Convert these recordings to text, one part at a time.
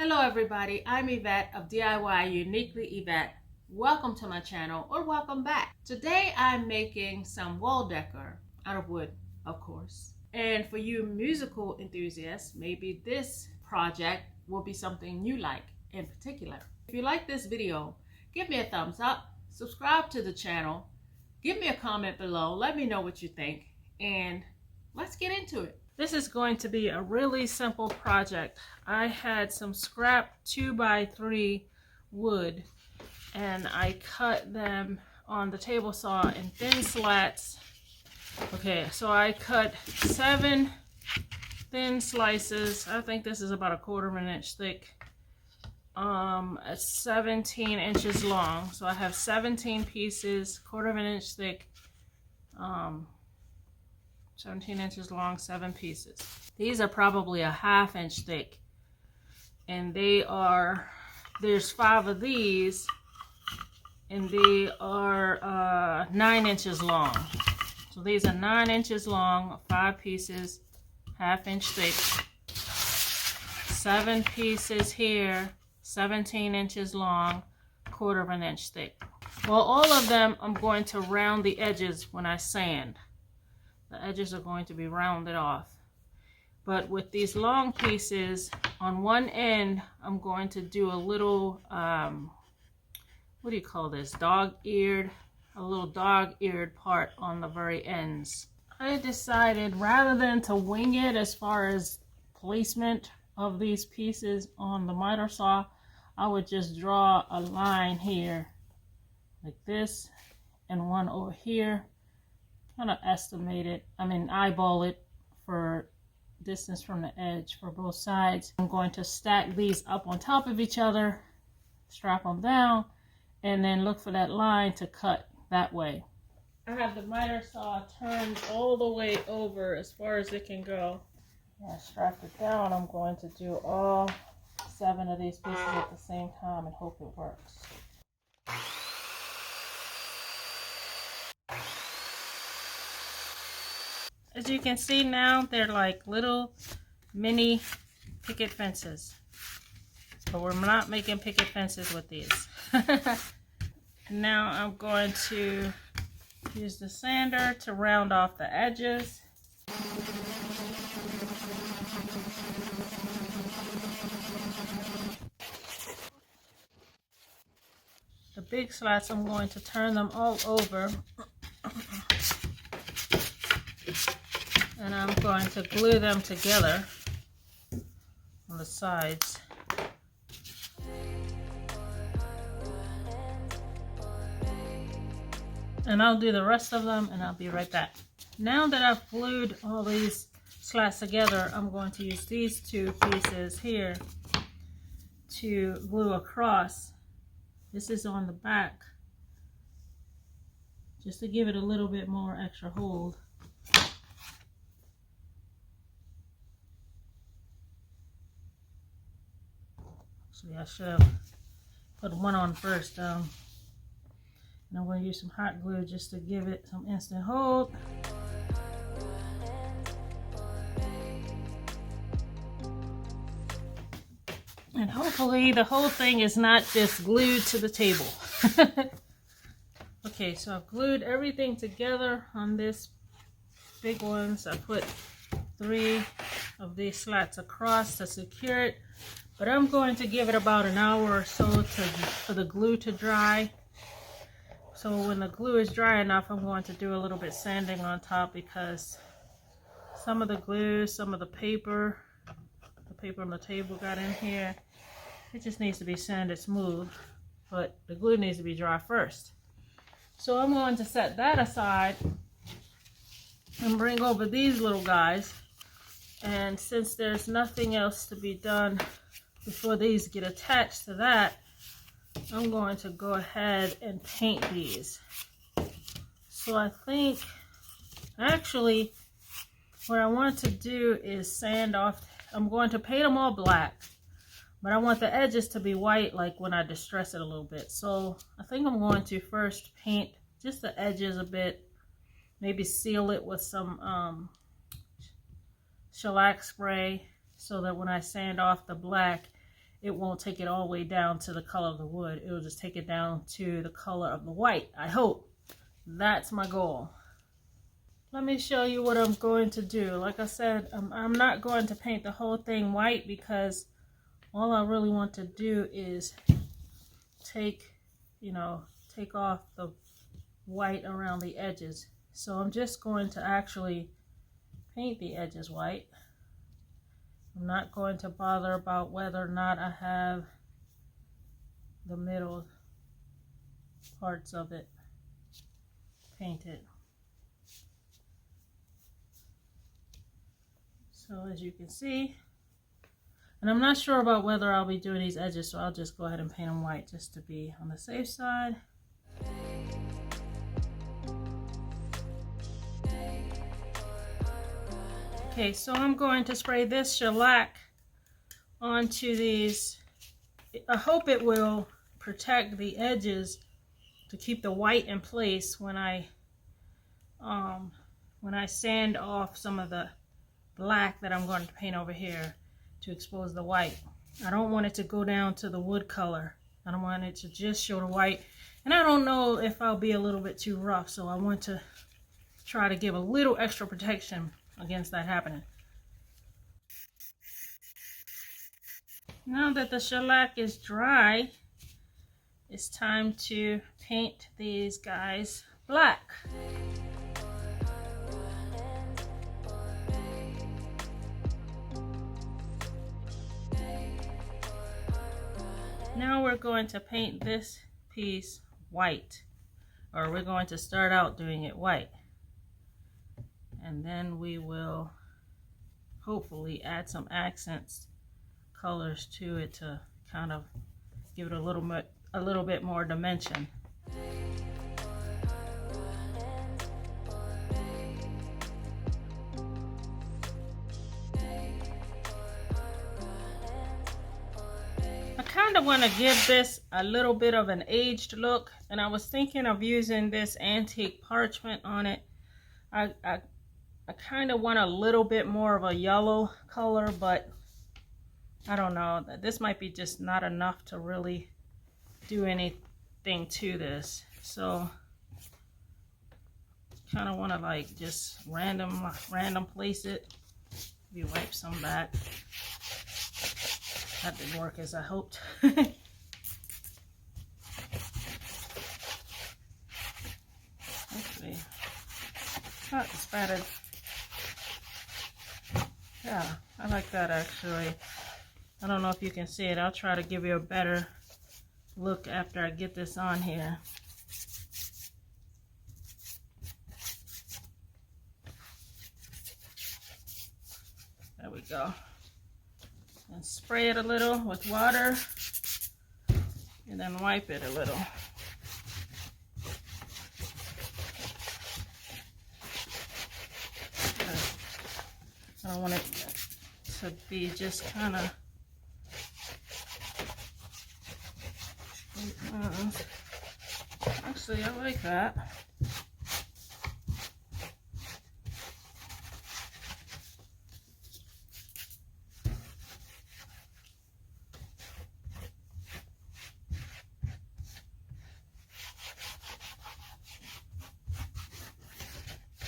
Hello everybody, I'm Yvette of DIY Uniquely Yvette. Welcome to my channel, or welcome back. Today I'm making some wall decor out of wood, of course. And for you musical enthusiasts, maybe this project will be something you like in particular. If you like this video, give me a thumbs up, subscribe to the channel, give me a comment below, let me know what you think, and let's get into it. This is going to be a really simple project. I had some scrap 2x3 wood and I cut them on the table saw in thin slats. Okay, so I cut 7 thin slices. I think this is about 1/4 inch thick, 17 inches long. So I have 17 pieces, 1/4 inch thick, 17 inches long, 7 pieces. These are probably 1/2 inch thick, and there's 5 of these, and they are 9 inches long. So these are 9 inches long, 5 pieces, 1/2 inch thick, 7 pieces here, 17 inches long, 1/4 inch thick. Well, all of them I'm going to round the edges when I sand. The edges are going to be rounded off. But with these long pieces, on one end, I'm going to do a little, what do you call this? A little dog-eared part on the very ends. I decided rather than to wing it as far as placement of these pieces on the miter saw, I would just draw a line here like this and one over here. Kind of estimate it, eyeball it for distance from the edge for both sides. I'm going to stack these up on top of each other, strap them down, and then look for that line to cut that way. I have the miter saw turned all the way over as far as it can go. I strapped it down. I'm going to do all 7 of these pieces at the same time and hope it works. As you can see now, they're like little mini picket fences. But we're not making picket fences with these. Now I'm going to use the sander to round off the edges. The big slats, I'm going to turn them all over. And I'm going to glue them together on the sides. And I'll do the rest of them and I'll be right back. Now that I've glued all these slats together, I'm going to use these 2 pieces here to glue across. This is on the back, just to give it a little bit more extra hold. I should have put one on first. And I'm going to use some hot glue just to give it some instant hold. And hopefully the whole thing is not just glued to the table. Okay, so I've glued everything together on this big ones. I put 3 of these slats across to secure it. But I'm going to give it about an hour or so for the glue to dry. So when the glue is dry enough, I'm going to do a little bit sanding on top, because some of the glue, some of the paper on the table got in here. It just needs to be sanded smooth, but the glue needs to be dry first. So I'm going to set that aside and bring over these little guys. And since there's nothing else to be done before these get attached to that, I'm going to go ahead and paint these. So I think, actually, what I want to do is sand off. I'm going to paint them all black, but I want the edges to be white, like when I distress it a little bit. So I think I'm going to first paint just the edges a bit, maybe seal it with some shellac spray, so that when I sand off the black, it won't take it all the way down to the color of the wood. It will just take it down to the color of the white. I hope. That's my goal. Let me show you what I'm going to do. Like I said, I'm not going to paint the whole thing white because all I really want to do is take off the white around the edges. So I'm just going to actually paint the edges white. I'm not going to bother about whether or not I have the middle parts of it painted. So as you can see, and I'm not sure about whether I'll be doing these edges, so I'll just go ahead and paint them white just to be on the safe side. Okay, so I'm going to spray this shellac onto these. I hope it will protect the edges to keep the white in place when I sand off some of the black that I'm going to paint over here to expose the white. I don't want it to go down to the wood color. I don't want it to just show the white. And I don't know if I'll be a little bit too rough, so I want to try to give a little extra protection against that happening. Now that the shellac is dry, it's time to paint these guys black. Now we're going to paint this piece white, or we're going to start out doing it white, and then we will hopefully add some accents, colors to it to kind of give it a little bit more dimension. I kind of want to give this a little bit of an aged look, and I was thinking of using this antique parchment on it. I kind of want a little bit more of a yellow color, but I don't know. This might be just not enough to really do anything to this. So kind of want to like just random place it. Maybe wipe some back. That didn't work as I hoped. Let's see. Not spattered. Yeah, I like that actually. I don't know if you can see it. I'll try to give you a better look after I get this on here. There we go. And spray it a little with water and then wipe it a little. I don't want it to be just kind of actually I like that.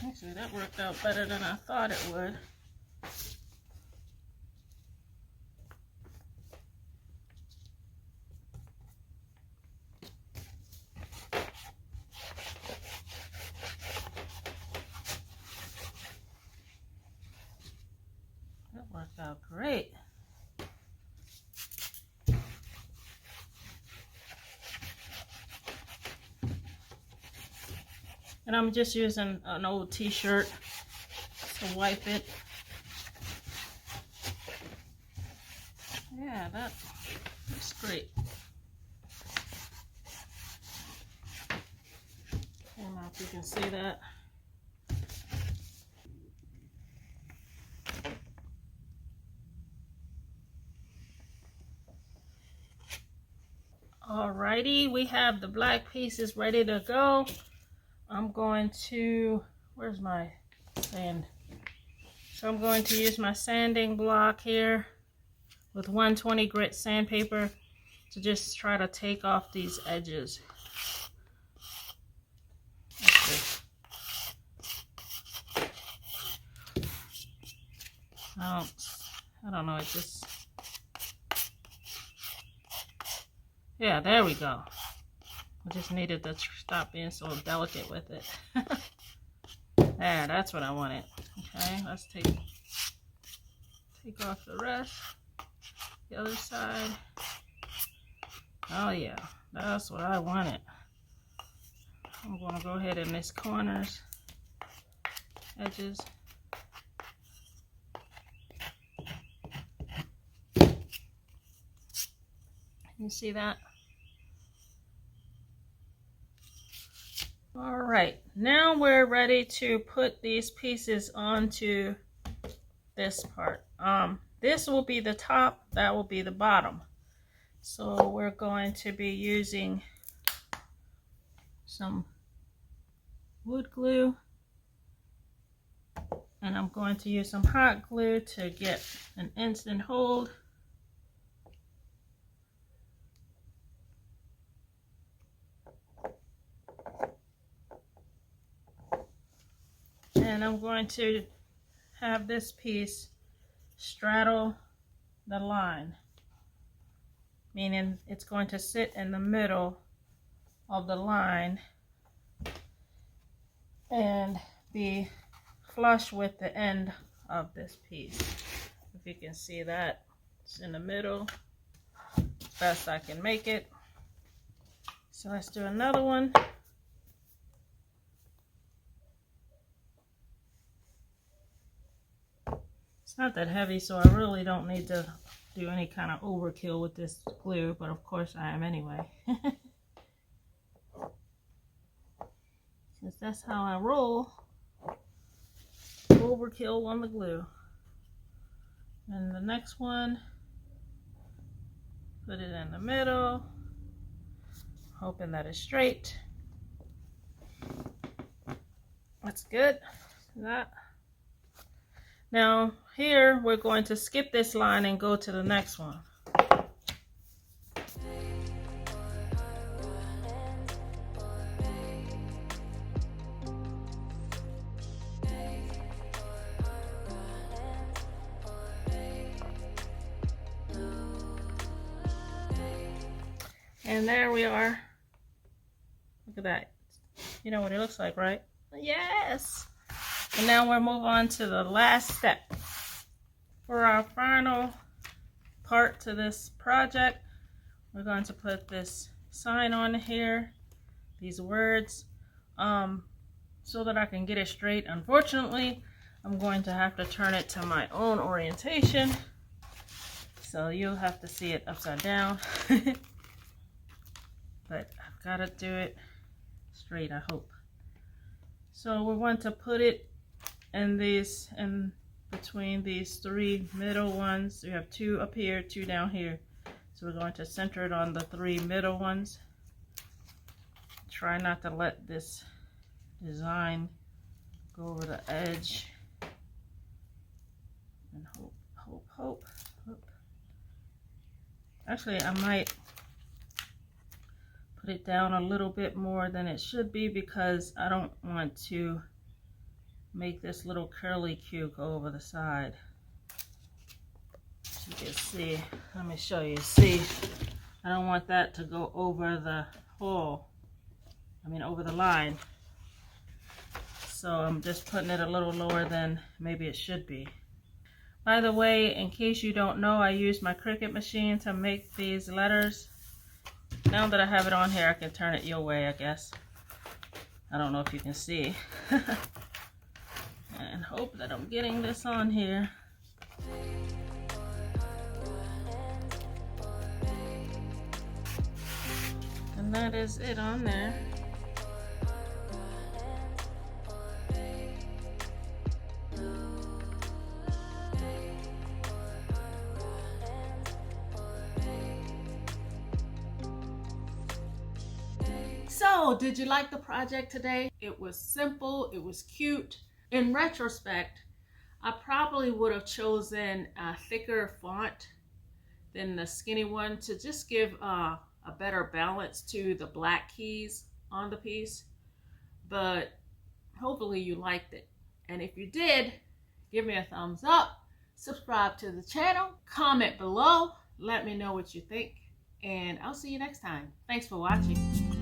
Actually, that worked out better than I thought it would. That worked out great. And I'm just using an old t-shirt to wipe it. Yeah, that looks great. I don't know if you can see that. Alrighty, we have the black pieces ready to go. I'm going to, where's my sand? So I'm going to use my sanding block here with 120 grit sandpaper to just try to take off these edges. I don't know, it just, yeah, there we go. I just needed to stop being so delicate with it. There, that's what I wanted. Okay, let's take off the rest. The other side. Oh yeah, that's what I wanted. I'm going to go ahead in these corners, edges. You see that? All right, now we're ready to put these pieces onto this part. This will be the top, that will be the bottom. So we're going to be using some wood glue, and I'm going to use some hot glue to get an instant hold. And I'm going to have this piece straddle the line, meaning it's going to sit in the middle of the line and be flush with the end of this piece. If you can see that, it's in the middle, best I can make it. So let's do another one. It's not that heavy, so I really don't need to do any kind of overkill with this glue, but of course I am anyway. Since that's how I roll, overkill on the glue. And the next one, put it in the middle, hoping that it's straight. That's good. That. Now here we're going to skip this line and go to the next one. And there we are. Look at that. You know what it looks like, right? Yes! And now we'll move on to the last step. For our final part to this project, we're going to put this sign on here, these words, so that I can get it straight. Unfortunately, I'm going to have to turn it to my own orientation, so you'll have to see it upside down. But I've got to do it straight, I hope. So we want to put it in between these three middle ones. We have two up here, two down here. So we're going to center it on the three middle ones. Try not to let this design go over the edge. And hope. Actually, I might put it down a little bit more than it should be because I don't want to make this little curly Q go over the side. As you can see, let me show you. See, I don't want that to go over the hole, over the line. So I'm just putting it a little lower than maybe it should be. By the way, in case you don't know, I use my Cricut machine to make these letters. Now that I have it on here, I can turn it your way, I guess. I don't know if you can see. And hope that I'm getting this on here. And that is it on there. So, did you like the project today? It was simple, it was cute. In retrospect, I probably would have chosen a thicker font than the skinny one to just give a better balance to the black keys on the piece. But hopefully you liked it. And if you did, give me a thumbs up, subscribe to the channel, comment below, let me know what you think, and I'll see you next time. Thanks for watching.